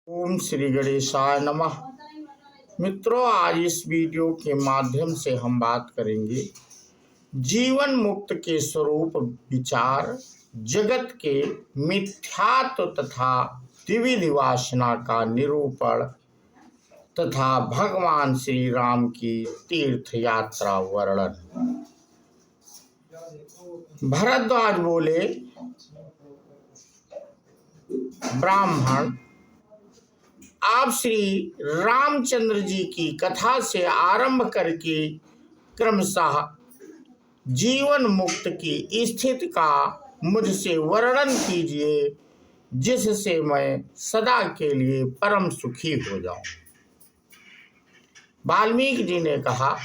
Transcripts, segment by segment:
ओम श्री गणेशाय नमः। मित्रों, आज इस वीडियो के माध्यम से हम बात करेंगे जीवन मुक्त के स्वरूप विचार, जगत के मिथ्यात्व तथा द्विविध वासना का निरूपण तथा भगवान श्री राम की तीर्थ यात्रा वर्णन। भरद्वाज बोले, ब्राह्मण, आप श्री रामचंद्र जी की कथा से आरंभ करके क्रमशः जीवन मुक्त की स्थिति का मुझसे वर्णन कीजिए, जिससे मैं सदा के लिए परम सुखी हो जाऊं। वाल्मीकि जी ने कहा,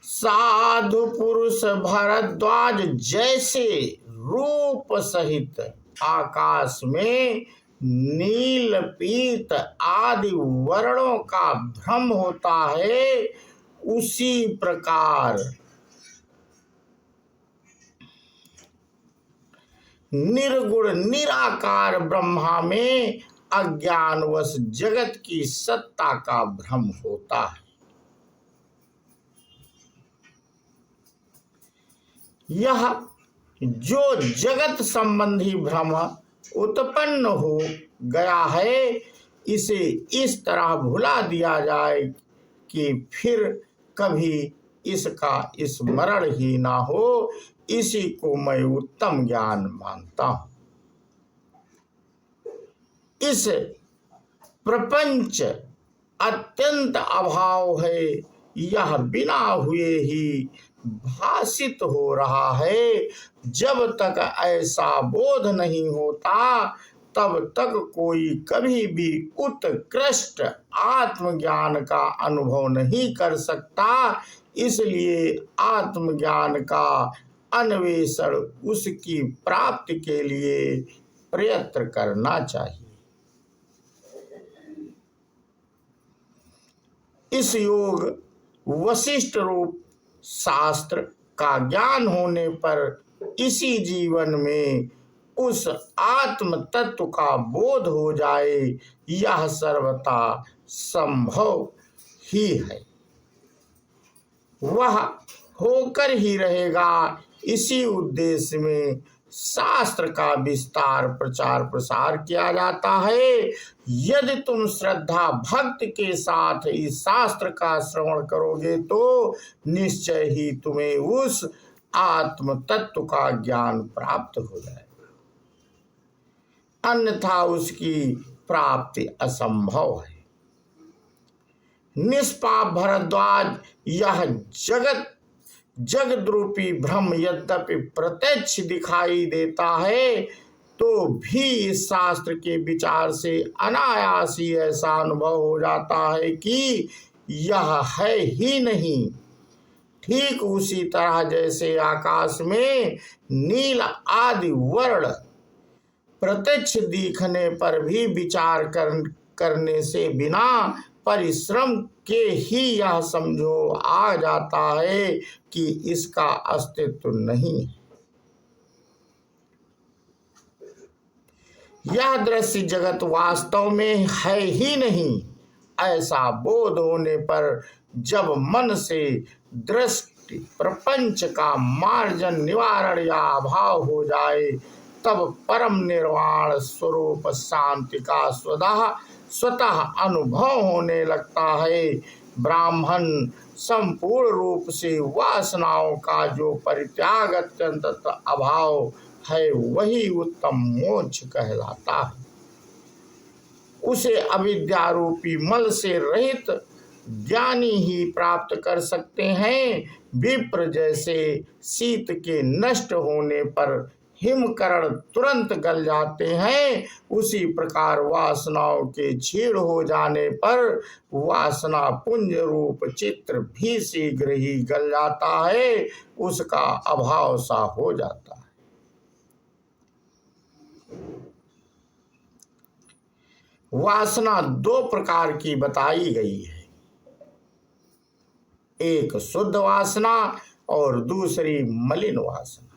साधु पुरुष भरद्वाज जैसे रूप सहित आकाश में नील पीत आदि वर्णों का भ्रम होता है, उसी प्रकार निर्गुण निराकार ब्रह्मा में अज्ञानवश जगत की सत्ता का भ्रम होता है। यह जो जगत संबंधी भ्रम उत्पन्न हो गया है, इसे इस तरह भुला दिया जाए कि फिर कभी इसका स्मरण ही ना हो। इसी को मैं उत्तम ज्ञान मानता हूं। इस प्रपंच अत्यंत अभाव है, यह बिना हुए ही भासित हो रहा है। जब तक ऐसा बोध नहीं होता, तब तक कोई कभी भी उत्कृष्ट आत्मज्ञान का अनुभव नहीं कर सकता। इसलिए आत्मज्ञान का अन्वेषण, उसकी प्राप्ति के लिए प्रयत्न करना चाहिए। इस योग वशिष्ठ रूप शास्त्र का ज्ञान होने पर इसी जीवन में उस आत्म तत्व का बोध हो जाए, यह सर्वथा संभव ही है। वह होकर ही रहेगा। इसी उद्देश्य में शास्त्र का विस्तार प्रचार प्रसार किया जाता है। यदि तुम श्रद्धा भक्ति के साथ इस शास्त्र का श्रवण करोगे तो निश्चय ही तुम्हें उस आत्म तत्व का ज्ञान प्राप्त हो जाएगा, अन्यथा उसकी प्राप्ति असंभव है। निष्पाप भरद्वाज, यह जगद्रूपी भ्रम यद्यपि प्रत्यक्ष दिखाई देता है, तो भी इस शास्त्र के विचार से अनायास ही ऐसा अनुभव हो जाता है कि यह है ही नहीं। ठीक उसी तरह जैसे आकाश में नील आदि वर्ण प्रत्यक्ष दिखने पर भी विचार करने से बिना परिश्रम के ही यह समझो आ जाता है कि इसका अस्तित्व नहीं है। यह दृश्य जगत वास्तव में है ही नहीं, ऐसा बोध होने पर जब मन से दृष्टि प्रपंच का मार्जन निवारण या अभाव हो जाए, तब परम निर्वाण स्वरूप शांति का स्वतः अनुभव होने लगता है। ब्राह्मण संपूर्ण रूप से वासनाओं का जो परित्याग अत्यंत अभाव है, वही उत्तम मोक्ष कहलाता है। उसे अविद्यारूपी मल से रहित ज्ञानी ही प्राप्त कर सकते हैं। विप्र जैसे शीत के नष्ट होने पर हिमकरण तुरंत गल जाते हैं, उसी प्रकार वासनाओं के क्षीण हो जाने पर वासना पुंज रूप चित्र भी शीघ्र ही गल जाता है, उसका अभाव सा हो जाता है। वासना दो प्रकार की बताई गई है, एक शुद्ध वासना और दूसरी मलिन वासना।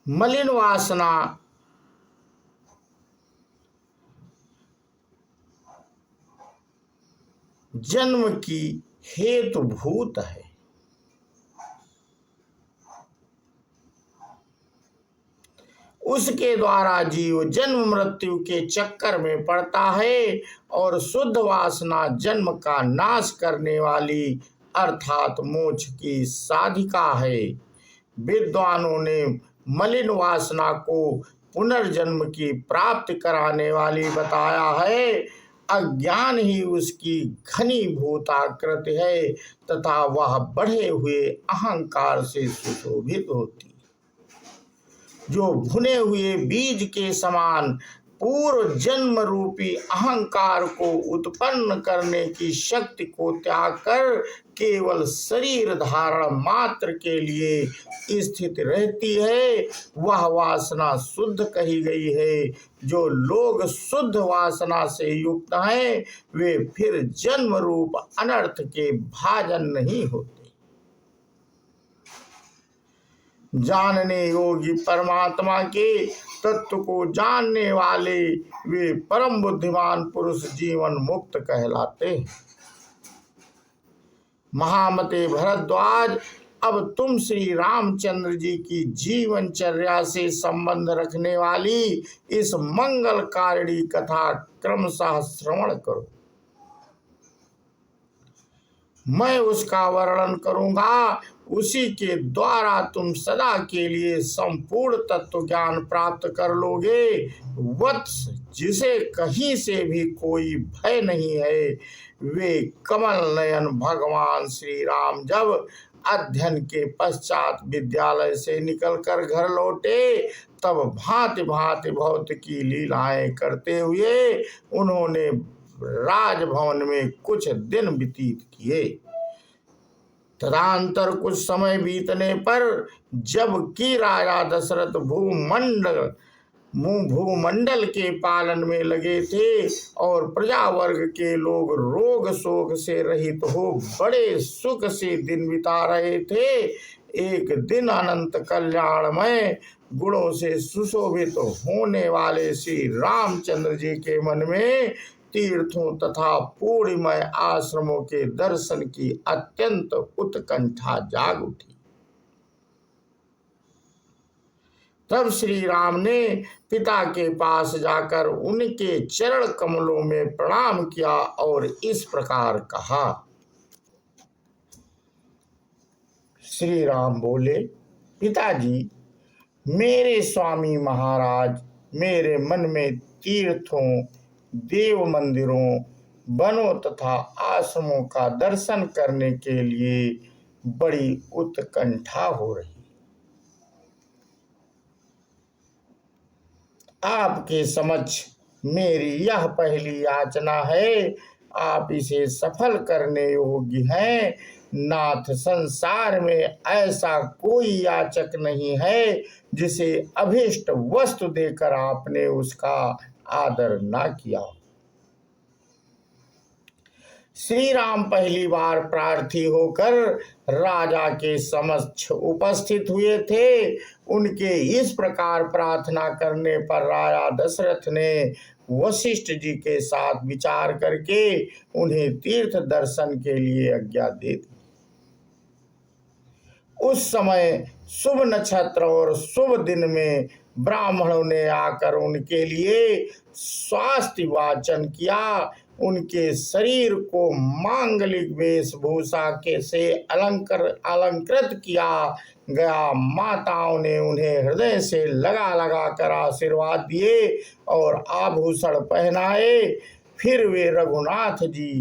मलिन वासना जन्म की हेतुभूत है। उसके द्वारा जीव जन्म मृत्यु के चक्कर में पड़ता है और शुद्ध वासना जन्म का नाश करने वाली अर्थात मोक्ष की साधिका है। विद्वानों ने मलिन वासना को पुनर्जन्म की प्राप्ति कराने वाली बताया है। अज्ञान ही उसकी घनीभूत आकृति है तथा वह बढ़े हुए अहंकार से सुशोभित होती, जो भुने हुए बीज के समान पूर्व जन्म रूपी अहंकार को उत्पन्न करने की शक्ति को त्याग कर केवल शरीर धारण मात्र के लिए स्थित रहती है। वह वासना शुद्ध कही गई है। जो लोग शुद्ध वासना से युक्त हैं वे फिर जन्म रूप अनर्थ के भाजन नहीं होते। जानने योगी परमात्मा के तत्व को जानने वाले वे परम बुद्धिमान पुरुष जीवन मुक्त कहलाते हैं। महामते भरद्वाज, अब तुम श्री रामचंद्र जी की जीवनचर्या से संबंध रखने वाली इस मंगलकारिणी कथा क्रमशः श्रवण करो। मैं उसका वर्णन करूंगा। उसी के द्वारा तुम सदा के लिए संपूर्ण तत्व ज्ञान प्राप्त कर लोगे। वत्स, जिसे कहीं से भी कोई भय नहीं है, वे कमल नयन भगवान श्री राम जब अध्ययन के पश्चात विद्यालय से निकलकर घर लौटे तब भांति भांति भौत की लीलाएं करते हुए उन्होंने राजभवन में कुछ दिन व्यतीत किए। तदंतर कुछ समय बीतने पर जबकि राजा दशरथ भूमंडल के पालन में लगे थे और प्रजा वर्ग के लोग रोग शोक से रहित हो बड़े सुख से दिन बिता रहे थे, एक दिन अनंत कल्याणमय गुणों से सुशोभित होने वाले श्री रामचंद्र जी के मन में तीर्थों तथा पूर्णिमय आश्रमों के दर्शन की अत्यंत उत्कंठा जाग उठी। तब श्री राम ने पिता के पास जाकर उनके चरण कमलों में प्रणाम किया और इस प्रकार कहा। श्री राम बोले, पिताजी, मेरे स्वामी महाराज, मेरे मन में तीर्थों, देव मंदिरों, वनों तथा आश्रमों का दर्शन करने के लिए बड़ी उत्कंठा हो रही। आपके समक्ष मेरी यह पहली याचना है, आप इसे सफल करने योग्य हैं। नाथ, संसार में ऐसा कोई याचक नहीं है जिसे अभीष्ट वस्तु देकर आपने उसका आदर ना किया। श्री राम पहली बार प्रार्थी होकर राजा के समक्ष उपस्थित हुए थे। उनके इस प्रकार प्रार्थना करने पर राजा दशरथ ने वशिष्ठ जी के साथ विचार करके उन्हें तीर्थ दर्शन के लिए आज्ञा दे दी। उस समय शुभ नक्षत्र और शुभ दिन में ब्राह्मणों ने आकर उनके लिए स्वास्थ्य वाचन किया। उनके शरीर को मांगलिक वेशभूषा के से अलंकृत किया गया। माताओं ने उन्हें हृदय से लगा लगा कर आशीर्वाद दिए और आभूषण पहनाए। फिर वे रघुनाथ जी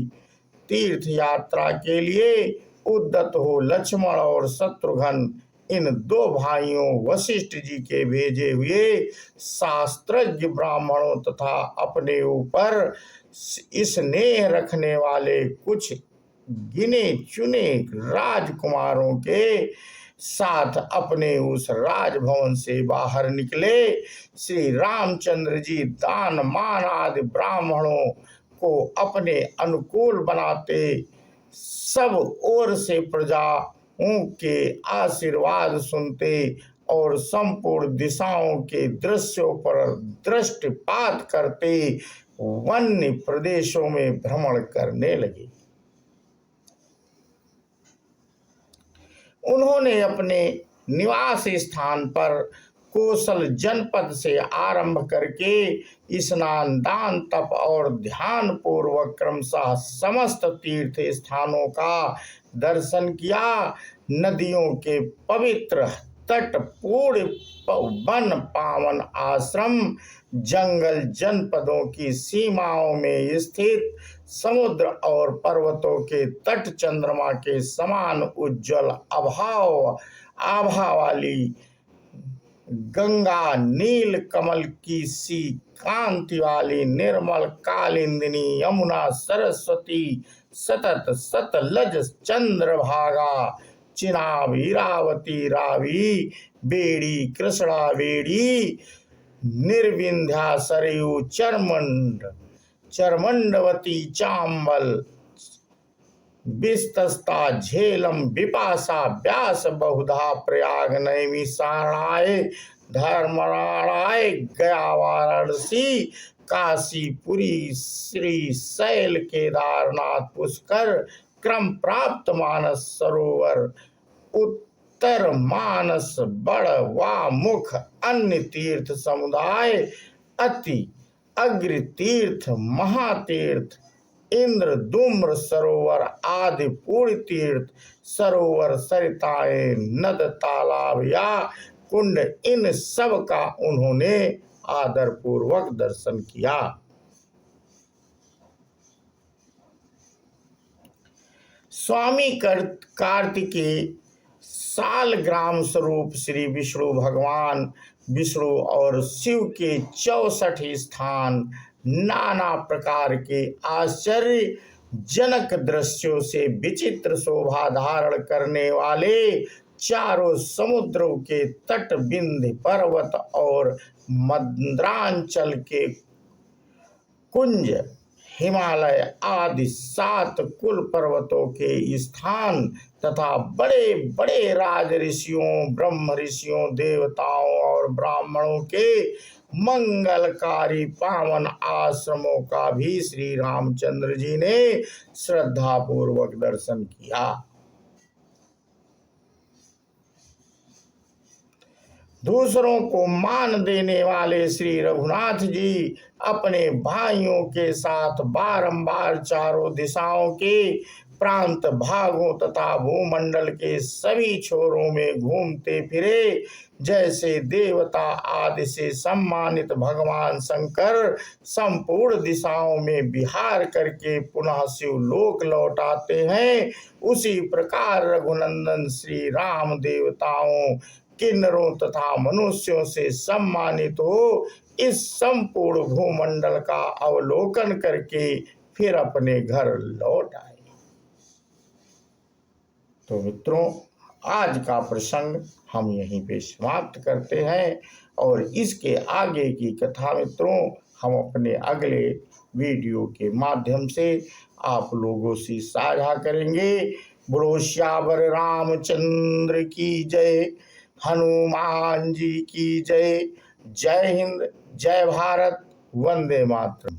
तीर्थ यात्रा के लिए उद्यत हो लक्ष्मण और शत्रुघ्न, इन दो भाइयों वशिष्ठ जी के भेजे हुए शास्त्रज्ञ ब्राह्मणों तथा अपने ऊपर स्नेह रखने वाले कुछ गिने चुने राजकुमारों के साथ अपने उस राजभवन से बाहर निकले। श्री रामचंद्र जी दान मान आदि ब्राह्मणों को अपने अनुकूल बनाते सब ओर से प्रजाओं के आशीर्वाद सुनते और संपूर्ण दिशाओं के दृश्यों पर दृष्टिपात करते वन्य प्रदेशों में भ्रमण करने लगे। उन्होंने अपने निवास स्थान पर कौशल जनपद से आरंभ करके स्नान दान तप और ध्यान पूर्वक क्रमशः समस्त तीर्थ स्थानों का दर्शन किया। नदियों के पवित्र तट, पूर्ण वन पावन आश्रम, जंगल, जनपदों की सीमाओं में स्थित समुद्र और पर्वतों के तट, चंद्रमा के समान उज्जवल आभा वाली गंगा, नील कमल की सी कांति वाली निर्मल कालिंदिनी, यमुना, सरस्वती, सतत सतलज, चंद्रभागा, चिनाब, इरावती, रावी, बेड़ी, कृष्णा बेड़ी, निर्विंध्या, सरयू, चरमंडवती, चांबल, बिस्तस्ता, झेलम, बिपाशा, व्यास, बहुधा, प्रयाग, नैमिषारण्य, धर्मराय, गया, वाराणसी, काशी, पुरी, श्री शैल, केदारनाथ, पुष्कर, क्रम प्राप्त मानस सरोवर, उत्तर मानस, बड़ वा मुख, अन्य तीर्थ समुदाय, अति अग्र तीर्थ, महातीर्थ, इंद्र दुम्र सरोवर आदि पूर्ण तीर्थ सरोवर, सरिताएं, नद, तालाब या कुंड, इन सब का उन्होंने आदर पूर्वक दर्शन किया। स्वामी कार्तिकेय सालग्राम स्वरूप श्री विष्णु भगवान विष्णु और शिव के 64 स्थान, नाना प्रकार के आश्चर्यजनक दृश्यों से विचित्र शोभा धारण करने वाले, चारों समुद्रों के तट, विंध्य पर्वत और मद्रांचल के कुंज, हिमालय आदि 7 कुल पर्वतों के स्थान तथा बड़े बड़े राज ऋषियों, ब्रह्म ऋषियों, देवताओं और ब्राह्मणों के मंगलकारी पावन आश्रमों का भी श्री रामचंद्र जी ने श्रद्धा पूर्वक दर्शन किया। दूसरों को मान देने वाले श्री रघुनाथ जी अपने भाइयों के साथ बारंबार चारों दिशाओं के प्रांत भागों तथा भूमंडल के सभी छोरों में घूमते फिरे। जैसे देवता आदि से सम्मानित भगवान शंकर संपूर्ण दिशाओं में विहार करके पुनः शिवलोक लौट आते हैं, उसी प्रकार रघुनंदन श्री राम देवताओं, किन्नरों तथा मनुष्यों से सम्मानित हो इस संपूर्ण भूमंडल का अवलोकन करके फिर अपने घर लौट आए। तो मित्रों, आज का प्रसंग हम यहीं पे समाप्त करते हैं और इसके आगे की कथा मित्रों हम अपने अगले वीडियो के माध्यम से आप लोगों से साझा करेंगे। बोलो श्यावर रामचंद्र की जय, हनुमान जी की जय। जय हिंद, जय भारत, वंदे मातरम।